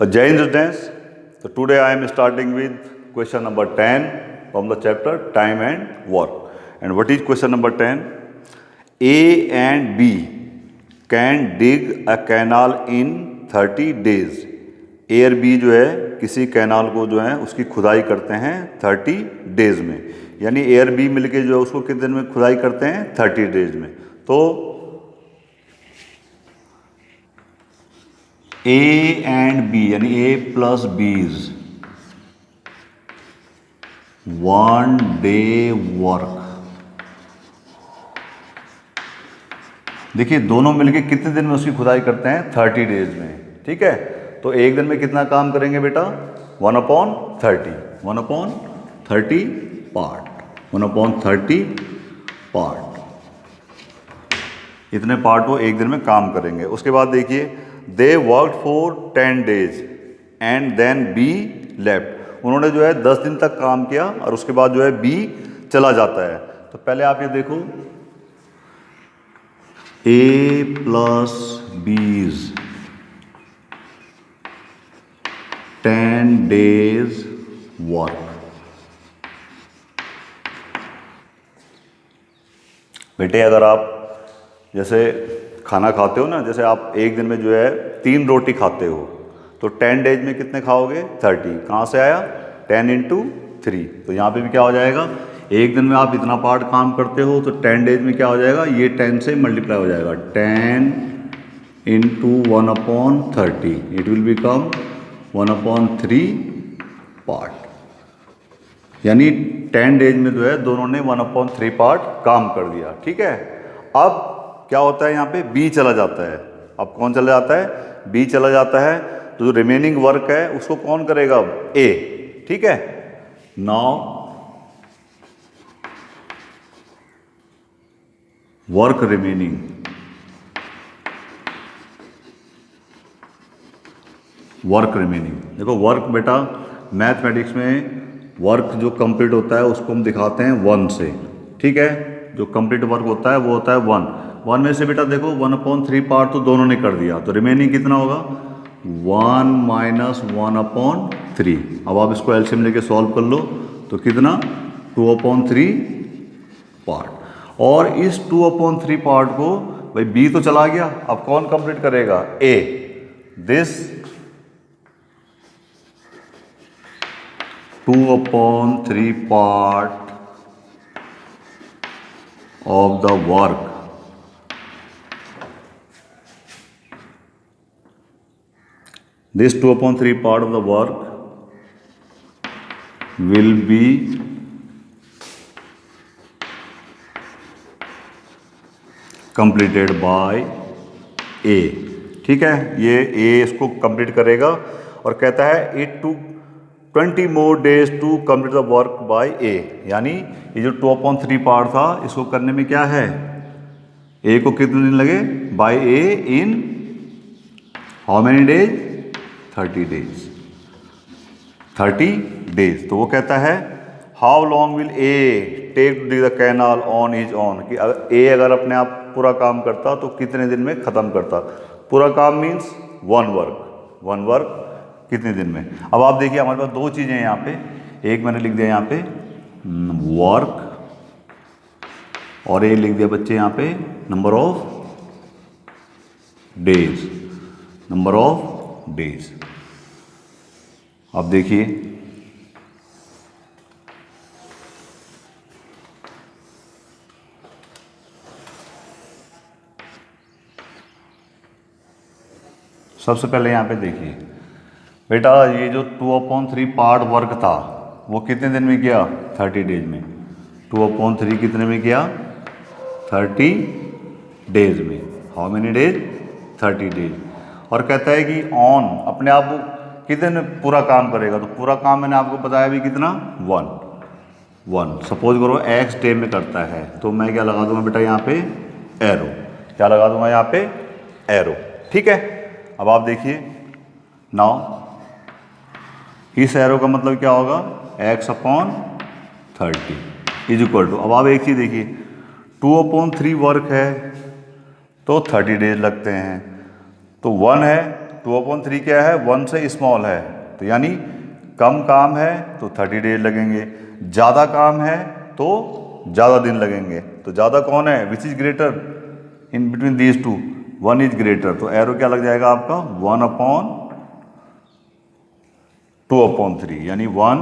Jai Hind students. So today I am starting with question number 10 from the chapter Time and Work. And what is question number 10? A and B can dig a canal in 30 days. A और B जो है किसी canal को जो है उसकी खुदाई करते हैं 30 डेज में, यानी A और B मिलके जो है उसको कितने दिन में खुदाई करते हैं 30 डेज में। तो A एंड B यानी A प्लस बीज 1 डे वर्क। देखिए दोनों मिलके कितने दिन में उसकी खुदाई करते हैं 30 डेज में। ठीक है, तो एक दिन में कितना काम करेंगे बेटा 1/30 पार्ट इतने पार्ट वो एक दिन में काम करेंगे। उसके बाद देखिए they work for 10 days and then be left. उन्होंने जो है 10 दिन तक काम किया और उसके बाद जो है बी चला जाता है। तो पहले आप ये देखो ए प्लस बीज 10 डेज वर्क। बेटे अगर आप जैसे खाना खाते हो ना, जैसे आप एक दिन में जो है 3 रोटी खाते हो तो 10 डेज में कितने खाओगे 30। कहाँ से आया 10 × 3। तो यहाँ पे भी क्या हो जाएगा, एक दिन में आप इतना पार्ट काम करते हो तो 10 डेज में क्या हो जाएगा, ये 10 से मल्टीप्लाई हो जाएगा 10 × 1/30 इट विल बिकम 1/3 पार्ट। यानी 10 डेज में जो है दोनों ने 1/3 पार्ट काम कर दिया। ठीक है, अब क्या होता है यहाँ पे बी चला जाता है। अब कौन चला जाता है, बी चला जाता है। तो जो रिमेनिंग वर्क है उसको कौन करेगा, ए। ठीक है, नाउ वर्क रिमेनिंग देखो वर्क बेटा मैथमेटिक्स में वर्क जो कंप्लीट होता है उसको हम दिखाते हैं 1 से। ठीक है, जो कंप्लीट वर्क होता है वो होता है 1 में से बेटा देखो 1/3 पार्ट तो दोनों ने कर दिया, तो रिमेनिंग कितना होगा 1 - 1/3। अब आप इसको एलसीएम लेके सॉल्व कर लो तो कितना 2/3 पार्ट। और इस 2/3 पार्ट को भाई बी तो चला गया, अब कौन कंप्लीट करेगा, ए। This 2/3 part of the work this 2/3 part of the work will be completed by A। ठीक है, ये A इसको कंप्लीट करेगा और कहता है it took 20 more days to complete the work by A। यानी ये जो 2/3 पार्ट था इसको करने में क्या है, A को कितने दिन लगे, by A in how many days 30 days 30 days। तो वो कहता है how long will A take to dig the canal on his own, कि A अगर अपने आप पूरा काम करता तो कितने दिन में ख़त्म करता। पूरा काम मीन्स वन वर्क कितने दिन में। अब आप देखिए हमारे पास 2 चीज़ें हैं यहाँ पे, एक मैंने लिख दिया यहाँ पे वर्क और एक लिख दिया बच्चे यहाँ पे नंबर ऑफ डेज। अब देखिए सबसे पहले यहाँ पे देखिए बेटा ये जो 2/3 पार्ट वर्क था वो कितने दिन में किया 30 डेज में। 2/3 कितने में किया 30 डेज में। How many days 30 days. और कहता है कि ऑन अपने आप कितने दिन पूरा काम करेगा, तो पूरा काम मैंने आपको बताया भी कितना 1। सपोज करो x डे में करता है तो मैं क्या लगा दूंगा बेटा यहाँ पे एरो। क्या लगा दूंगा यहाँ पे एरो। ठीक है, अब आप देखिए नाउ इस एरो का मतलब क्या होगा x/30 इज इक्वल टू। अब आप एक चीज़ देखिए 2/3 वर्क है तो 30 डेज लगते हैं, तो 1 है 2/3 क्या है, 1 से स्मॉल है, तो यानी कम काम है तो 30 डेज लगेंगे, ज़्यादा काम है तो ज़्यादा दिन लगेंगे। तो ज़्यादा कौन है, which is greater in between these two, 1 is greater. तो एरो क्या लग जाएगा आपका, 1/2/3, यानी 1/,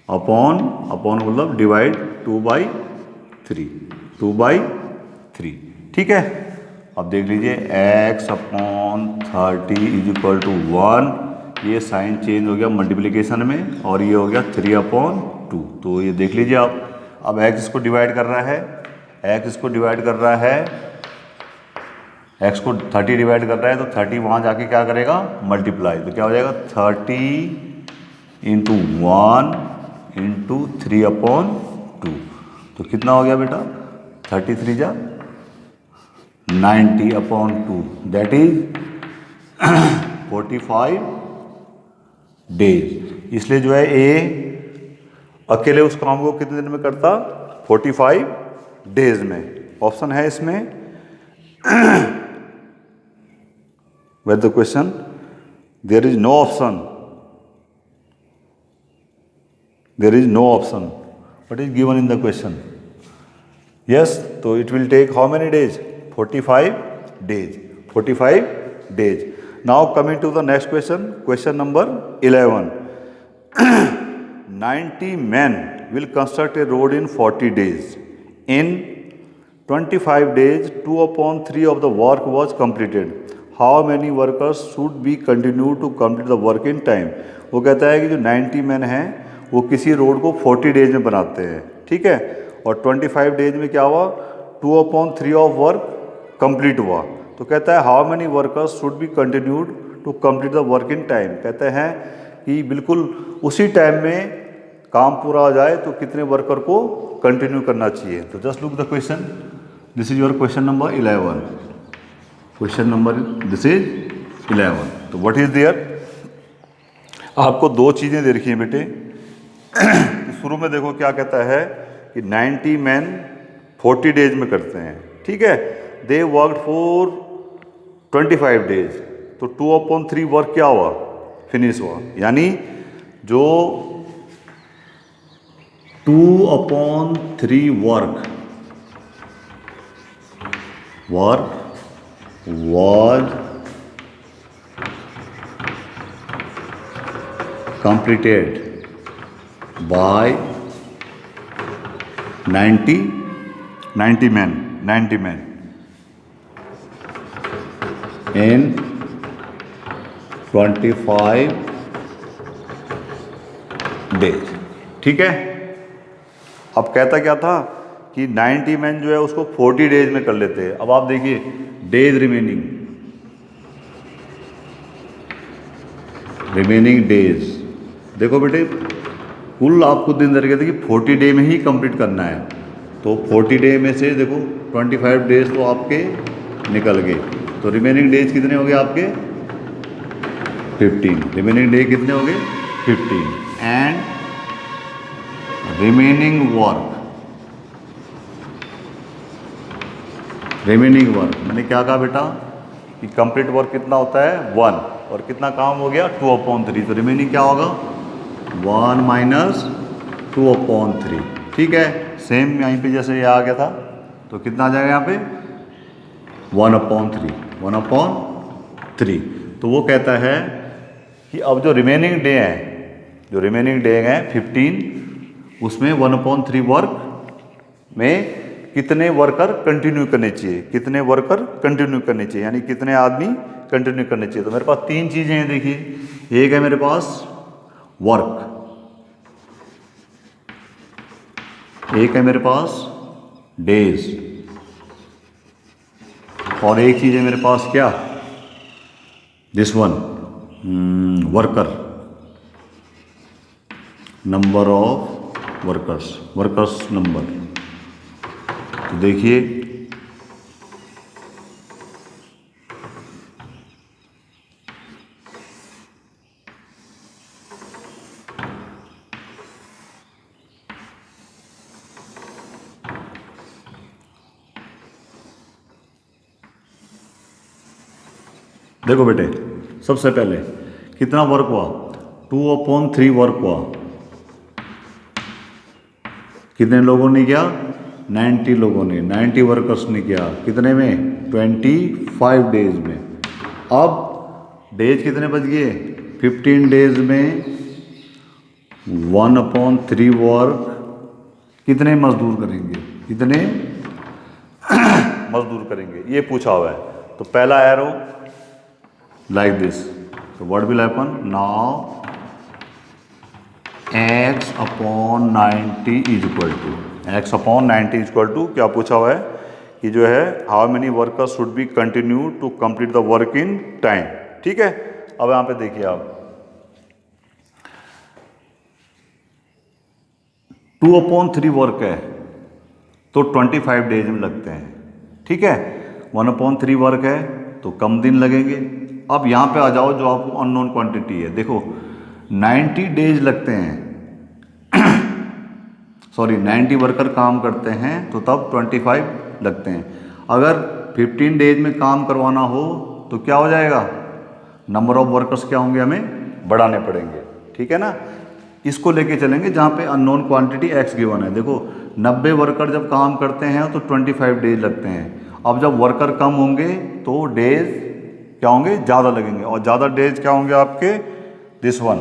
मतलब डिवाइड 2/3, 2/3। ठीक है, अब देख लीजिए x/30 इज इक्वल टू 1, ये साइन चेंज हो गया मल्टीप्लिकेशन में, और ये हो गया 3/2। तो ये देख लीजिए आप, अब x इसको डिवाइड कर रहा है, x इसको डिवाइड कर रहा है, x को 30 डिवाइड कर रहा है, तो 30 वहाँ जाके क्या करेगा, मल्टीप्लाई, तो क्या हो जाएगा 30 × 1 × 3/2। तो कितना हो गया बेटा, 33 जा 90/2, दैट इज 45 डेज। इसलिए जो है ए अकेले उस काम को कितने दिन में करता, 45 डेज में। ऑप्शन है इसमें where the question, there is no option, there is no option, what is given in the question, yes, so it will take how many days, 45 days, 45 days. Now coming to the next question, question number 11. 90 men will construct a road in 40 days. In 25 days 2/3 of the work was completed. How many workers should be continued to complete the work in time? वो कहता है कि जो 90 man हैं वो किसी road को 40 days में बनाते हैं, ठीक है, और 25 डेज में क्या हुआ, 2/3 ऑफ वर्क कंप्लीट हुआ। तो कहता है how many workers should be continued to complete the work in time. कहते हैं कि बिल्कुल उसी टाइम में काम पूरा हो जाए तो कितने वर्कर को कंटिन्यू करना चाहिए। तो just look the question, this is your question number 11, question number this is 11। तो व्हाट इज देयर, आपको दो चीज़ें दे रखी हैं बेटे। शुरू में देखो क्या कहता है कि 90 मैन 40 डेज में करते हैं, ठीक है, दे वर्कड फॉर 25 डेज, तो 2/3 वर्क क्या हुआ, फिनिश हुआ, यानी जो 2/3 work was completed by 90 men in 25 days, ठीक है। अब कहता क्या था कि 90 मैन जो है उसको 40 डेज में कर लेते हैं। अब आप देखिए डेज रिमेनिंग डेज, देखो बेटे कुल आपको दिन दे रखे थे कि 40 डे में ही कंप्लीट करना है, तो 40 डे में से देखो 25 डेज तो आपके निकल गए, तो रिमेनिंग डेज कितने हो गए आपके 15, रिमेनिंग डे कितने हो गए 15, एंड रिमेनिंग वर्क मैंने क्या कहा बेटा कि कंप्लीट वर्क कितना होता है 1, और कितना काम हो गया 2/3, तो रिमेनिंग क्या होगा 1 - 2/3, ठीक है। सेम यहीं पे जैसे ये आ गया था, तो कितना आ जाएगा यहाँ पे 1/3। तो वो कहता है कि अब जो रिमेनिंग डे हैं 15, उसमें 1/3 वर्क में कितने वर्कर कंटिन्यू करने चाहिए, यानी कितने आदमी कंटिन्यू करने चाहिए। तो मेरे पास तीन चीज़ें हैं, देखिए, एक है मेरे पास वर्क, एक है मेरे पास डेज, और एक चीज़ है मेरे पास क्या, this one worker, number of workers number. तो देखिए देखो बेटे सबसे पहले कितना वर्क हुआ, 2/3 वर्क हुआ। कितने लोगों ने किया, 90 लोगों ने, 90 वर्कर्स ने किया। कितने में, 25 डेज में। अब डेज कितने बच गए, 15 डेज में 1/3 वर्क कितने मजदूर करेंगे, कितने मजदूर करेंगे, ये पूछा हुआ है। तो पहला एरो लाइक दिस, तो what will happen now, x/90 is equal to, x/90 is equal to क्या पूछा हुआ है कि जो है how many workers should be continue to complete the work in time. ठीक है, अब यहां पे देखिए आप 2/3 वर्क है तो 25 डेज में लगते हैं। ठीक है, 1/3 वर्क है तो कम दिन लगेंगे। अब यहाँ पे आ जाओ, जो आपको अननोन क्वांटिटी है, देखो 90 डेज लगते हैं सॉरी 90 वर्कर काम करते हैं तो तब 25 लगते हैं। अगर 15 डेज में काम करवाना हो तो क्या हो जाएगा, नंबर ऑफ वर्कर्स क्या होंगे, हमें बढ़ाने पड़ेंगे। ठीक है ना, इसको लेके चलेंगे जहाँ पे अननोन क्वांटिटी x गिवन है। देखो 90 वर्कर जब काम करते हैं तो 25 डेज लगते हैं। अब जब वर्कर कम होंगे तो डेज क्या होंगे, ज़्यादा लगेंगे। और ज़्यादा डेज क्या होंगे आपके, दिस वन।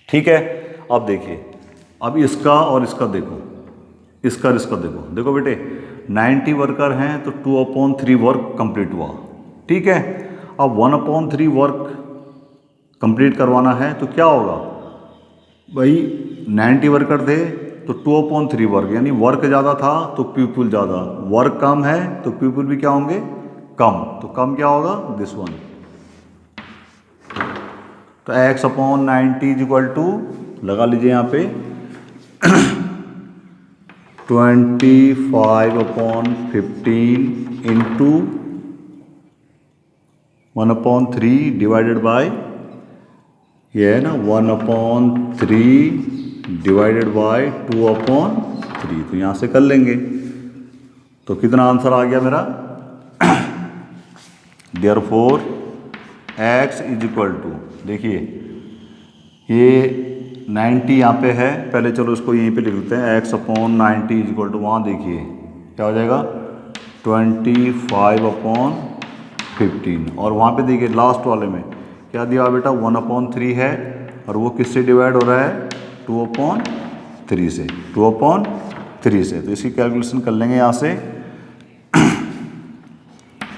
ठीक है, अब देखिए, अब इसका और इसका देखो, इसका और इसका देखो। देखो बेटे 90 वर्कर हैं तो 2/3 वर्क कंप्लीट हुआ। ठीक है, अब 1/3 वर्क कंप्लीट करवाना है तो क्या होगा भाई, 90 वर्कर थे तो 2/3 वर्क, यानी वर्क ज़्यादा था तो पीपल ज़्यादा, वर्क कम है तो पीपल भी क्या होंगे, कम। तो कम क्या होगा, दिस वन। तो x/90 इज इक्वल टू, लगा लीजिए यहाँ पे 25/15 इंटू 1/3 डिवाइडेड बाय, ये है ना 1/3 डिवाइडेड बाय 2/3। तो यहाँ से कर लेंगे तो कितना आंसर आ गया मेरा, therefore x is equal to, देखिए ये 90 यहाँ पे है, पहले चलो इसको यहीं पे लिख लेते हैं, x/90 इज इक्वल टू, वहाँ देखिए क्या हो जाएगा 25/15। और वहाँ पे देखिए लास्ट वाले में क्या दिया बेटा, 1/3 है और वो किससे डिवाइड हो रहा है, 2/3 से, 2/3 से। तो इसकी कैलकुलेशन कर लेंगे यहाँ से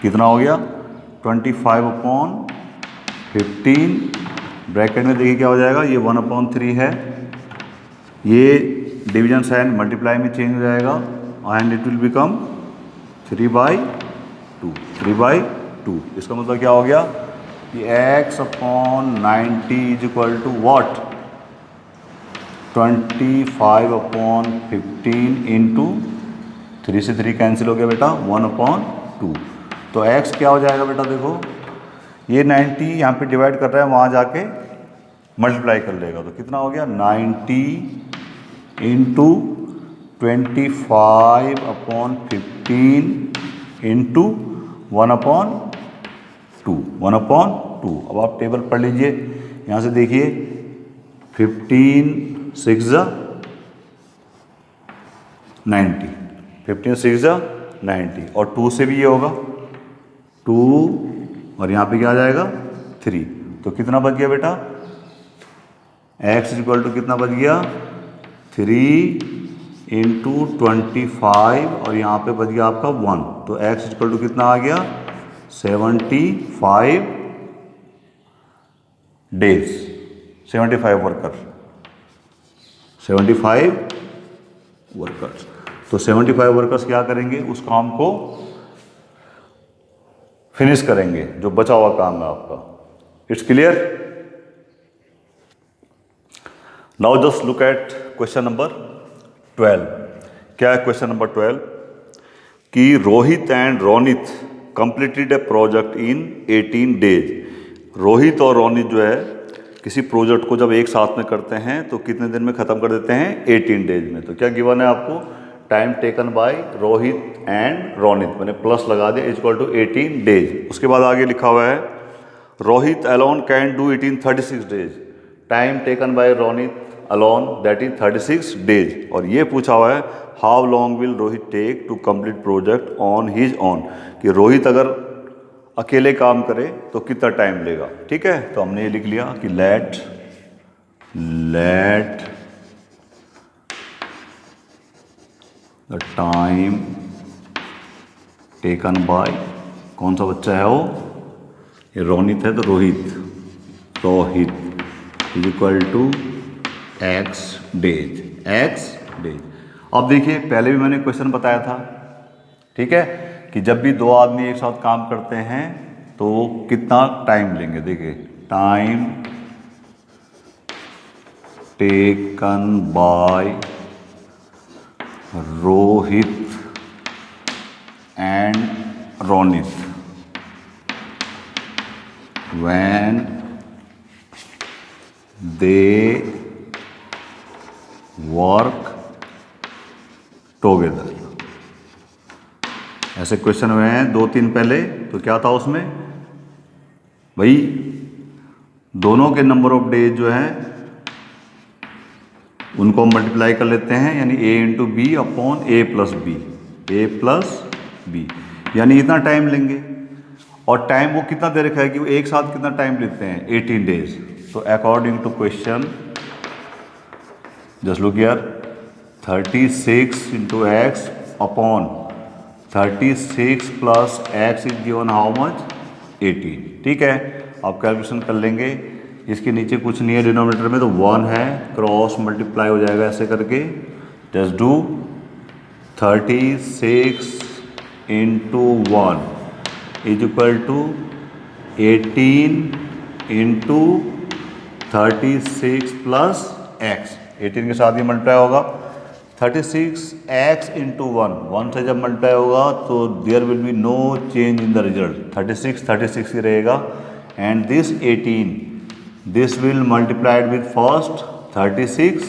कितना हो गया, 25/15 ब्रैकेट में देखिए क्या हो जाएगा, ये 1/3 है, ये डिवीजन साइन मल्टीप्लाई में चेंज हो जाएगा एंड इट विल बिकम 3/2, 3/2। इसका मतलब क्या हो गया कि x/90 is equal to what, 25/15 into 3 से 3 कैंसिल हो गया बेटा, 1/2। तो x क्या हो जाएगा बेटा, देखो ये 90 यहाँ पे डिवाइड कर रहा है, वहाँ जाके मल्टीप्लाई कर लेगा तो कितना हो गया, 90 इंटू 25/15 इंटू 1/2, 1/2। अब आप टेबल पढ़ लीजिए, यहाँ से देखिए 15 6 90, 15 6 90 और 2 से भी ये होगा 2 और यहाँ पे क्या आ जाएगा 3। तो कितना बच गया बेटा, x इक्वल टू कितना बच गया, 3 इंटू 25 और यहाँ पे बच गया आपका 1। तो x इक्वल टू कितना आ गया, 75 डेज, 75 वर्कर, 75 वर्कर्स। तो 75 वर्कर्स क्या करेंगे, उस काम को फिनिश करेंगे जो बचा हुआ काम है आपका। It's clear. Now just look at question number 12। क्या है क्वेश्चन नंबर 12 कि Rohit and Ronit completed A project in 18 days. Rohit और रोनित जो है किसी प्रोजेक्ट को जब एक साथ में करते हैं तो कितने दिन में ख़त्म कर देते हैं? 18 डेज में। तो क्या गिवन है आपको? Time taken bye Rohit and Ronit, मैंने प्लस लगा दिया, इक्वल टू 18 डेज। उसके बाद आगे लिखा हुआ है Rohit alone can do it in 36 days. Time taken by Ronit alone that is 36 days. और ये पूछा हुआ है how long will Rohit take to complete project on his own, कि रोहित अगर अकेले काम करे तो कितना टाइम लेगा। ठीक है, तो हमने ये लिख लिया कि let the time taken by, कौन सा बच्चा है वो? ये रोनित है तो Rohit is equal to x days. अब देखिए पहले भी मैंने क्वेश्चन बताया था, ठीक है, कि जब भी दो आदमी एक साथ काम करते हैं तो कितना टाइम लेंगे। देखिए time taken bye Rohit and Ronit when they work together. ऐसे क्वेश्चन हुए हैं 2-3 पहले, तो क्या था उसमें भाई, दोनों के नंबर ऑफ डेज जो है उनको मल्टीप्लाई कर लेते हैं, यानी a into B upon a plus B, यानी इतना टाइम लेंगे। और टाइम वो कितना दे रखा है कि वो एक साथ कितना टाइम लेते हैं? 18 डेज। तो according to question just look here, 36 into x upon 36 plus x is given how much? 18। ठीक है, आप कैलकुलेशन कर लेंगे। इसके नीचे कुछ नहीं है डिनोमिनेटर में, तो 1 है, क्रॉस मल्टीप्लाई हो जाएगा ऐसे करके। Just do 36 into 1 is equal to 18 into 36 plus x. 18 के साथ ही मल्टीप्लाई होगा। 36 एक्स इंटू 1 से जब मल्टीप्लाई होगा तो there will be no change in the result. 36 ही रहेगा। And this 18 this will multiplied with first 36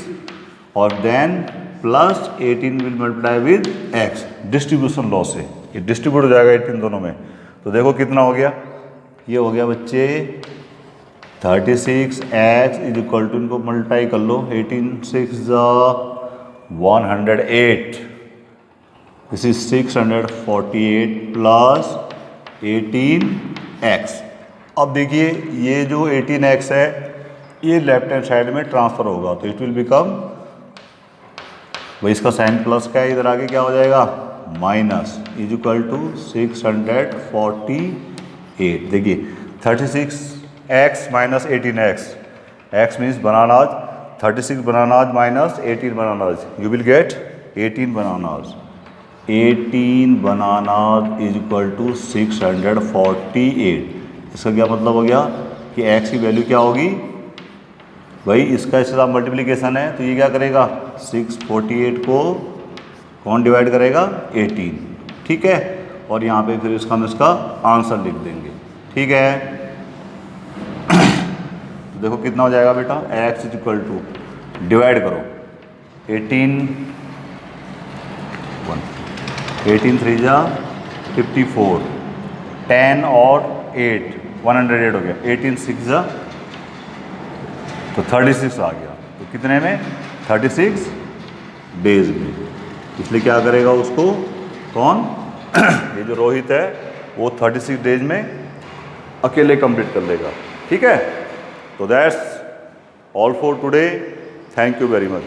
और then plus 18 will multiply with x. Distribution law से ये डिस्ट्रीब्यूट हो जाएगा 18 दोनों में। तो देखो कितना हो गया, ये हो गया बच्चे 36 एक्स इज इक्वल टू, इनको मल्टीप्लाई कर लो, 18 6 108, दिस इज 648 प्लस 18x। अब देखिए ये जो 18x है ये लेफ्ट हैंड साइड में ट्रांसफर होगा, तो इट विल बिकम, भाई इसका साइन प्लस का है, इधर आगे क्या हो जाएगा? Minus, is equal to 648। देखिए 36x minus 18x, x means bananas, 36 bananas minus 18 bananas, you will get 18 bananas. 18 bananas is equal to 648। इसका क्या मतलब हो गया कि x की वैल्यू क्या होगी? भाई इसका इसके साथ मल्टीप्लिकेशन है, तो ये क्या करेगा? 648 को कौन डिवाइड करेगा? 18। ठीक है, और यहाँ पे फिर हम इसका आंसर लिख देंगे। ठीक है, तो देखो कितना हो जाएगा बेटा, x is equal to, divide करो 18 3 जा 54, 10 और 8 108 हो गया, 18 6 जा तो 36 आ गया। तो कितने में? 36 डेज में। इसलिए क्या करेगा उसको, कौन? ये जो रोहित है वो 36 डेज में अकेले कंप्लीट कर लेगा। ठीक है, तो that's all for today. Thank you very much.